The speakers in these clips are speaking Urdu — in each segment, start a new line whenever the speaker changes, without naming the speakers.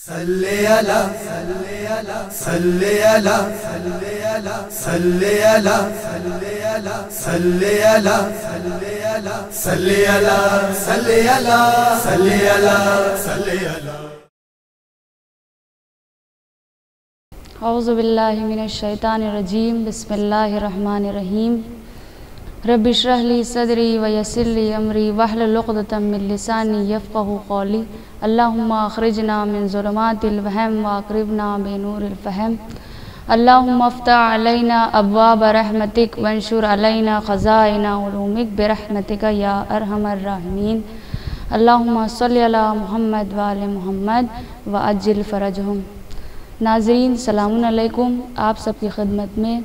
صلی علی صلی علی صلی علی صلی علی صلی علی صلی علی صلی علی صلی علی صلی علی صلی علی.
اعوذ باللہ من الشیطان الرجیم. بسم اللہ الرحمن الرحیم. رب اشرح لی صدری ویسر لی امری واحلل عقدۃ من لسانی یفقہوا قولی. اللہم اخرجنا من ظلمات الوہم واقربنا بنور الفہم. اللہم افتح علینا ابواب رحمتک وانشر علینا خزائن علومک برحمتک یا ارحم الراحمین. اللہم صلی علی محمد وآل محمد وعجل فرجہم. ناظرین السلام علیکم. آپ سب کی خدمت میں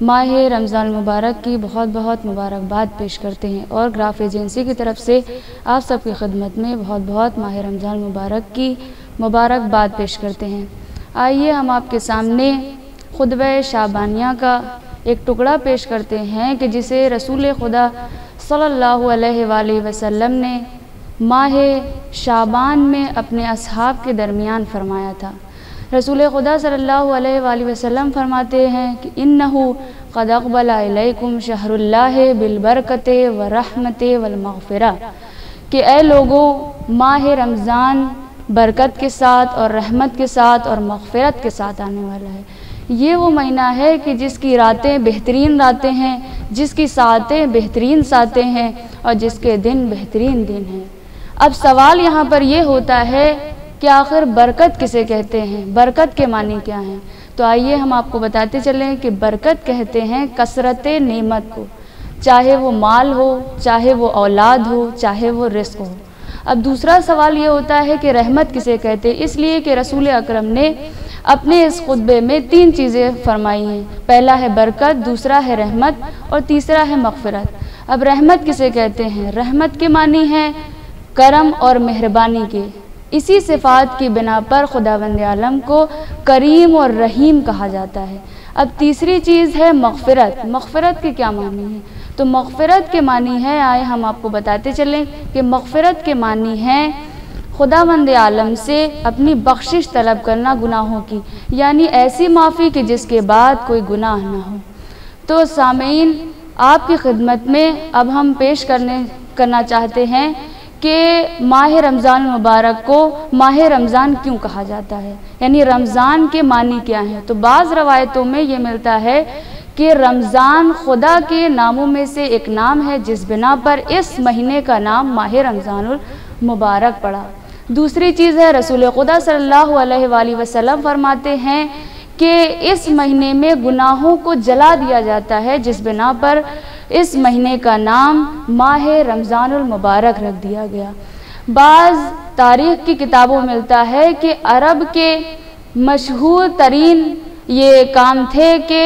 ماہ رمضان المبارک کی بہت بہت مبارکباد پیش کرتے ہیں اور گراف ایجنسی کی طرف سے آپ سب کی خدمت میں بہت بہت ماہ رمضان المبارک کی مبارکباد پیش کرتے ہیں. آئیے ہم آپ کے سامنے خطبہ شعبانیہ کا ایک ٹکڑا پیش کرتے ہیں کہ جسے رسول خدا صلی اللہ علیہ وآلہ وسلم نے ماہ شعبان میں اپنے اصحاب کے درمیان فرمایا تھا. رسول خدا صلی اللہ علیہ وآلہ وسلم فرماتے ہیں کہ انہو قد اقبل علیکم شہر اللہ بالبرکت والرحمت والمغفرہ، کہ اے لوگوں ماہ رمضان برکت کے ساتھ اور رحمت کے ساتھ اور مغفرت کے ساتھ آنے والا ہے. یہ وہ مہینہ ہے کہ جس کی راتیں بہترین راتیں ہیں، جس کی ساعتیں بہترین ساعتیں ہیں اور جس کے دن بہترین دن ہیں. اب سوال یہاں پر یہ ہوتا ہے کہ آخر برکت کسے کہتے ہیں، برکت کے معنی کیا ہیں؟ تو آئیے ہم آپ کو بتاتے چلیں کہ برکت کہتے ہیں کثرت نعمت کو، چاہے وہ مال ہو، چاہے وہ اولاد ہو، چاہے وہ رزق ہو. اب دوسرا سوال یہ ہوتا ہے کہ رحمت کسے کہتے ہیں، اس لیے کہ رسول اکرم نے اپنے اس خطبے میں 3 چیزیں فرمائی ہیں. پہلا ہے برکت، دوسرا ہے رحمت اور تیسرا ہے مغفرت. اب رحمت کسے کہتے ہیں؟ رحمت کے معنی ہیں کرم اور مہربانی کے. اسی صفات کی بنا پر خداوند عالم کو کریم اور رحیم کہا جاتا ہے. اب تیسری چیز ہے مغفرت. مغفرت کے کیا معنی ہیں؟ تو مغفرت کے معنی ہے، آئے ہم آپ کو بتاتے چلیں کہ مغفرت کے معنی ہیں خداوند عالم سے اپنی بخشش طلب کرنا گناہوں کی، یعنی ایسی معافی کہ جس کے بعد کوئی گناہ نہ ہو. تو سامعین آپ کی خدمت میں اب ہم پیش کرنا چاہتے ہیں کہ ماہ رمضان المبارک کو ماہ رمضان کیوں کہا جاتا ہے، یعنی رمضان کے معنی کیا ہیں. تو بعض روایتوں میں یہ ملتا ہے کہ رمضان خدا کے ناموں میں سے ایک نام ہے جس بنا پر اس مہینے کا نام ماہ رمضان المبارک پڑا. دوسری چیز ہے رسول خدا صلی اللہ علیہ وآلہ وسلم فرماتے ہیں کہ اس مہینے میں گناہوں کو جلا دیا جاتا ہے جس بنا پر اس مہینے کا نام ماہ رمضان المبارک رکھ دیا گیا. بعض تاریخ کی کتابوں میں ملتا ہے کہ عرب کے مشہور ترین یہ کام تھے کہ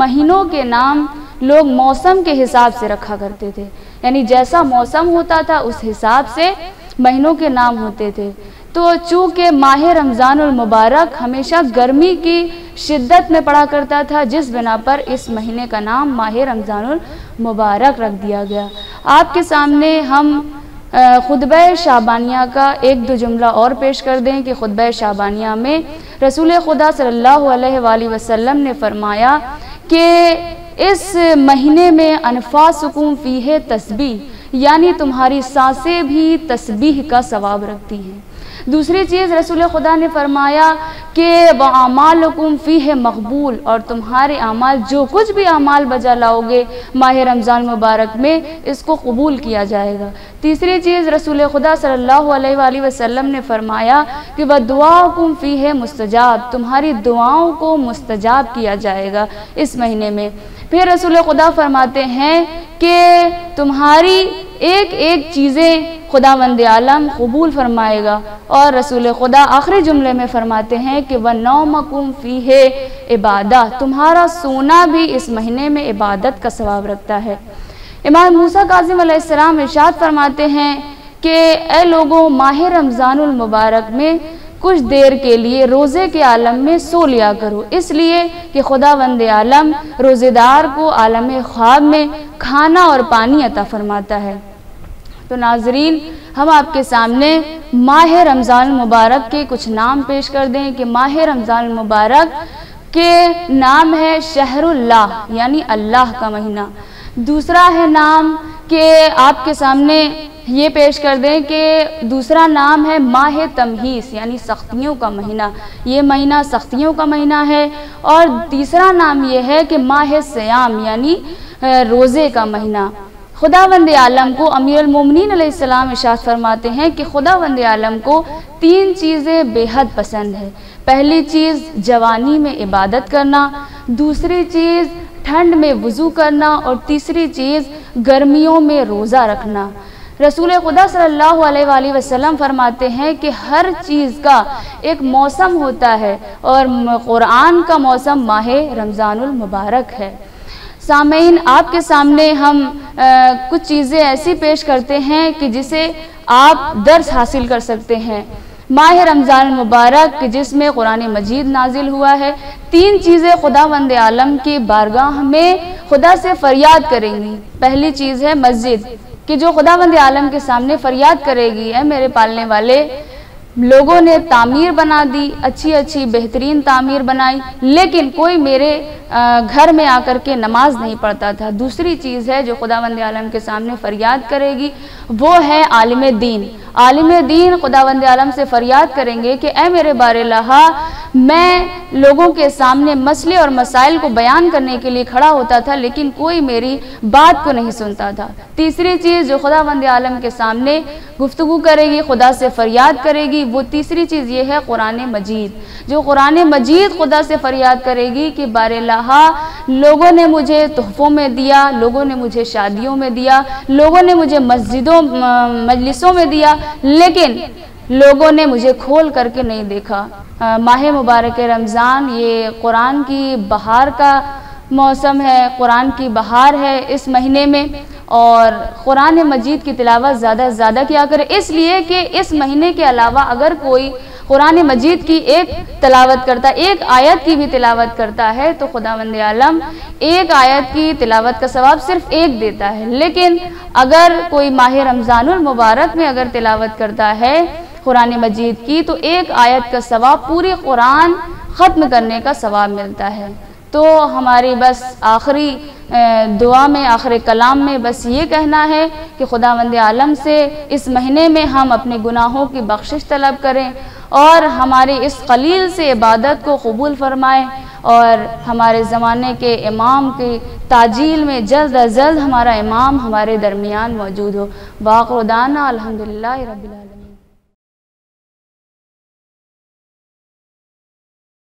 مہینوں کے نام لوگ موسم کے حساب سے رکھا کرتے تھے، یعنی جیسا موسم ہوتا تھا اس حساب سے مہینوں کے نام ہوتے تھے. تو چونکہ ماہ رمضان المبارک ہمیشہ گرمی کی شدت میں پڑا کرتا تھا جس بنا پر اس مہینے کا نام ماہ رمضان المبارک رکھ دیا گیا. آپ کے سامنے ہم خطبہ شعبانیہ کا 1-2 جملہ اور پیش کر دیں کہ خطبہ شعبانیہ میں رسول خدا صلی اللہ علیہ وآلہ وسلم نے فرمایا کہ اس مہینے میں انفاسکم فیہ تسبیح، یعنی تمہاری سانسیں بھی تسبیح کا ثواب رکھتی ہیں. دوسری چیز رسول خدا نے فرمایا کہ وَأَعْمَالُكُمْ فِيهِ مقبول، اور تمہارے اعمال جو کچھ بھی اعمال بجا لاؤ گے ماہ رمضان مبارک میں اس کو قبول کیا جائے گا. تیسری چیز رسول خدا صلی اللہ علیہ وآلہ وسلم نے فرمایا کہ وَدُعَاؤُكُمْ فِيهِ مستجاب، تمہاری دعاؤں کو مستجاب کیا جائے گا اس مہینے میں. پھر رسول خدا فرماتے ہیں کہ تمہاری ایک ایک چیزیں خداوند عالم قبول فرمائے گا. اور رسول خدا آخری جملے میں فرماتے ہیں کہ وَنَوْمَكُمْ فِيهِ عبادہ، تمہارا سونا بھی اس مہینے میں عبادت کا ثواب رکھتا ہے. امام موسیٰ کاظم علیہ السلام ارشاد فرماتے ہیں کہ اے لوگوں ماہ رمضان المبارک میں کچھ دیر کے لیے روزے کے عالم میں سو لیا کرو، اس لیے کہ خداوند عالم روزے دار کو عالم خواب میں کھانا اور پانی عطا فرماتا ہے. تو ناظرین ہم آپ کے سامنے ماہ رمضان المبارک کے کچھ نام پیش کر دیں کہ ماہ رمضان المبارک کے نام ہے شہر اللہ یعنی اللہ کا مہینہ۔ دوسرا ہے نام کہ آپ کے سامنے یہ پیش کر دیں کہ دوسرا نام ہے ماہ تمحیص یعنی سختیوں کا مہینہ، یہ مہینہ سختیوں کا مہینہ ہے۔ اور تیسرا نام یہ ہے کہ ماہ سیام یعنی روزے کا مہینہ۔ خداوند عالم کو امیر المومنین علیہ السلام ارشاد فرماتے ہیں کہ خداوند عالم کو 3 چیزیں بے حد پسند ہے۔ پہلی چیز جوانی میں عبادت کرنا، دوسری چیز ٹھنڈ میں وضو کرنا، اور تیسری چیز گرمیوں میں روزہ رکھنا۔ رسول خدا صلی اللہ علیہ وآلہ وسلم فرماتے ہیں کہ ہر چیز کا ایک موسم ہوتا ہے اور قرآن کا موسم ماہ رمضان المبارک ہے۔ سامعین آپ کے سامنے ہم کچھ چیزیں ایسی پیش کرتے ہیں کہ جسے آپ درس حاصل کر سکتے ہیں۔ ماہ رمضان المبارک جس میں قرآن مجید نازل ہوا ہے، 3 چیزیں خداوند عالم کی بارگاہ میں خدا سے فریاد کریں گی۔ پہلی چیز ہے مسجد کہ جو خداوند عالم کے سامنے فریاد کرے گی، اے میرے پالنے والے، لوگوں نے تعمیر بنا دی، اچھی اچھی بہترین تعمیر بنائی، لیکن کوئی میرے گھر میں آ کر کے نماز نہیں پڑھتا تھا۔ دوسری چیز ہے جو خداوند عالم کے سامنے فریاد کرے گی، وہ ہے عالم دین۔ عالم دین خداوند عالم سے فریاد کریں گے کہ اے میرے بار الہ، میں لوگوں کے سامنے مسئلے اور مسائل کو بیان کرنے کے لیے کھڑا ہوتا تھا، لیکن کوئی میری بات کو نہیں سنتا تھا۔ تیسری چیز جو خداوند عالم کے سامنے گفتگو کرے گی، خدا سے فریاد کرے گی، وہ تیسری چیز یہ ہے قرآن مجید۔ جو قرآن مجید خدا سے فریاد کرے گی کہ بار الہ، لوگوں نے مجھے تحفوں میں دیا، لوگوں نے مجھے شادیوں میں دیا، لوگوں نے مجھے مسجدوں مجلسوں میں دیا، لیکن لوگوں نے مجھے کھول کر کے نہیں دیکھا۔ ماہ مبارک رمضان یہ قرآن کی بہار کا موسم ہے، قرآن کی بہار ہے اس مہینے میں، اور قرآن مجید کی تلاوت زیادہ سے زیادہ کیا کرے، اس لیے کہ اس مہینے کے علاوہ اگر کوئی قرآن مجید کی ایک تلاوت کرتا ہے، ایک آیت کی بھی تلاوت کرتا ہے، تو خداوند عالم ایک آیت کی تلاوت کا ثواب صرف ایک دیتا ہے، لیکن اگر کوئی ماہ رمضان المبارک میں اگر تلاوت کرتا ہے قرآن مجید کی، تو ایک آیت کا ثواب پوری قرآن ختم کرنے کا ثواب ملتا ہے۔ تو ہماری بس آخری دعا میں، آخری کلام میں بس یہ کہنا ہے کہ خداوند عالم سے اس مہینے میں ہم اپنے گناہوں کی بخشش طلب کریں، اور ہماری اس قلیل سے عبادت کو قبول فرمائیں، اور ہمارے زمانے کے امام کی تعجیل میں جلد از جلد ہمارا امام ہمارے درمیان موجود ہو۔ باقر دعوانا الحمدللہ رب العالمین۔